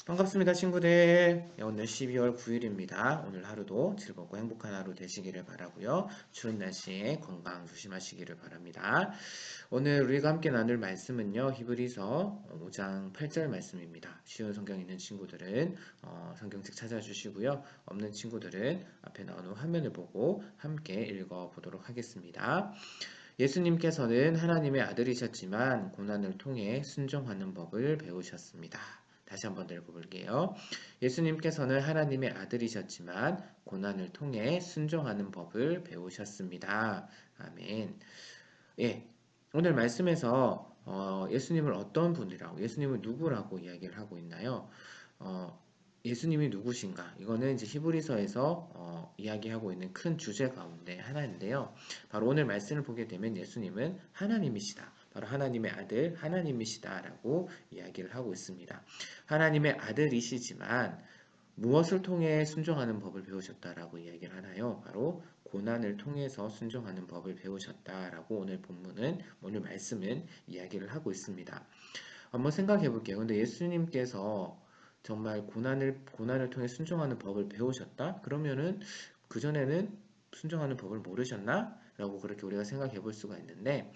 반갑습니다, 친구들. 네, 오늘 12월 9일입니다. 오늘 하루도 즐겁고 행복한 하루 되시기를 바라고요. 추운 날씨에 건강 조심하시기를 바랍니다. 오늘 우리가 함께 나눌 말씀은요, 히브리서 5장 8절 말씀입니다. 쉬운 성경 있는 친구들은 성경책 찾아주시고요. 없는 친구들은 앞에 나오는 화면을 보고 함께 읽어보도록 하겠습니다. 예수님께서는 하나님의 아들이셨지만 고난을 통해 순종하는 법을 배우셨습니다. 다시 한번 읽어볼게요. 예수님께서는 하나님의 아들이셨지만 고난을 통해 순종하는 법을 배우셨습니다. 아멘. 예, 오늘 말씀에서 예수님을 어떤 분이라고, 예수님을 누구라고 이야기를 하고 있나요? 어, 예수님이 누구신가? 이거는 이제 히브리서에서 이야기하고 있는 큰 주제 가운데 하나인데요. 바로 오늘 말씀을 보게 되면 예수님은 하나님이시다. 바로 하나님의 아들, 하나님이시다라고 이야기를 하고 있습니다. 하나님의 아들이시지만 무엇을 통해 순종하는 법을 배우셨다라고 이야기를 하나요? 바로 고난을 통해서 순종하는 법을 배우셨다라고 오늘 말씀은 이야기를 하고 있습니다. 한번 생각해 볼게요. 근데 예수님께서 정말 고난을 통해 순종하는 법을 배우셨다? 그러면은 그전에는 순종하는 법을 모르셨나? 라고 그렇게 우리가 생각해 볼 수가 있는데,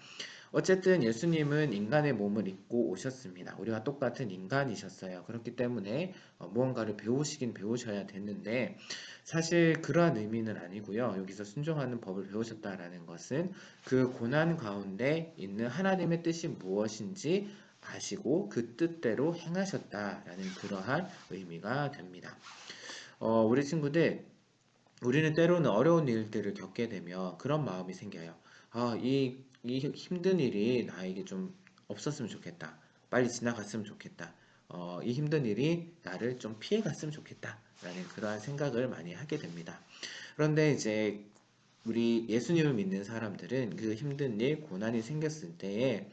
어쨌든 예수님은 인간의 몸을 입고 오셨습니다. 우리와 똑같은 인간이셨어요. 그렇기 때문에 무언가를 배우시긴 배우셔야 됐는데, 사실 그러한 의미는 아니고요. 여기서 순종하는 법을 배우셨다라는 것은 그 고난 가운데 있는 하나님의 뜻이 무엇인지 아시고 그 뜻대로 행하셨다라는 그러한 의미가 됩니다. 우리 친구들, 우리는 때로는 어려운 일들을 겪게 되면 그런 마음이 생겨요. 이 힘든 일이 나에게 좀 없었으면 좋겠다. 빨리 지나갔으면 좋겠다. 이 힘든 일이 나를 좀 피해갔으면 좋겠다. 라는 그러한 생각을 많이 하게 됩니다. 그런데 이제 우리 예수님을 믿는 사람들은 그 힘든 일, 고난이 생겼을 때에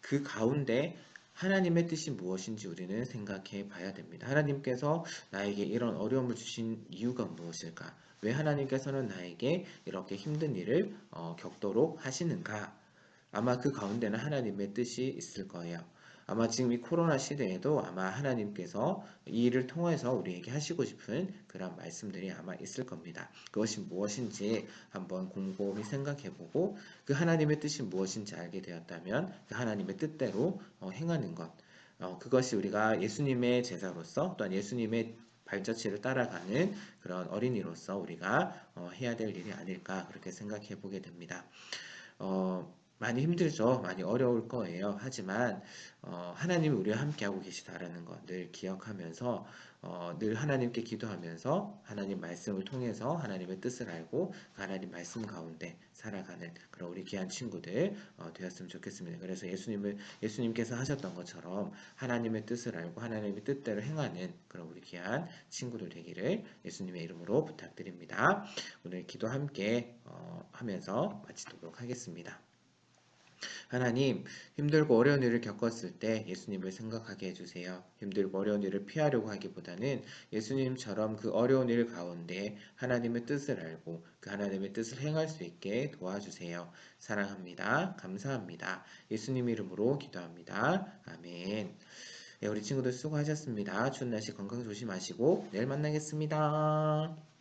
그 가운데 하나님의 뜻이 무엇인지 우리는 생각해 봐야 됩니다. 하나님께서 나에게 이런 어려움을 주신 이유가 무엇일까? 왜 하나님께서는 나에게 이렇게 힘든 일을 겪도록 하시는가? 아마 그 가운데는 하나님의 뜻이 있을 거예요. 아마 지금 이 코로나 시대에도 아마 하나님께서 이 일을 통해서 우리에게 하시고 싶은 그런 말씀들이 아마 있을 겁니다. 그것이 무엇인지 한번 곰곰이 생각해보고 그 하나님의 뜻이 무엇인지 알게 되었다면 그 하나님의 뜻대로 행하는 것. 그것이 우리가 예수님의 제자로서 또한 예수님의 발자취를 따라가는 그런 어린이로서 우리가 해야 될 일이 아닐까 그렇게 생각해 보게 됩니다. 많이 힘들죠. 많이 어려울 거예요. 하지만 하나님이 우리와 함께하고 계시다라는 것 늘 기억하면서 늘 하나님께 기도하면서 하나님 말씀을 통해서 하나님의 뜻을 알고 그 하나님 말씀 가운데 살아가는 그런 우리 귀한 친구들 되었으면 좋겠습니다. 그래서 예수님께서 하셨던 것처럼 하나님의 뜻을 알고 하나님의 뜻대로 행하는 그런 우리 귀한 친구들 되기를 예수님의 이름으로 부탁드립니다. 오늘 기도 함께 하면서 마치도록 하겠습니다. 하나님, 힘들고 어려운 일을 겪었을 때 예수님을 생각하게 해주세요. 힘들고 어려운 일을 피하려고 하기보다는 예수님처럼 그 어려운 일 가운데 하나님의 뜻을 알고 그 하나님의 뜻을 행할 수 있게 도와주세요. 사랑합니다. 감사합니다. 예수님 이름으로 기도합니다. 아멘. 네, 우리 친구들 수고하셨습니다. 추운 날씨 건강 조심하시고 내일 만나겠습니다.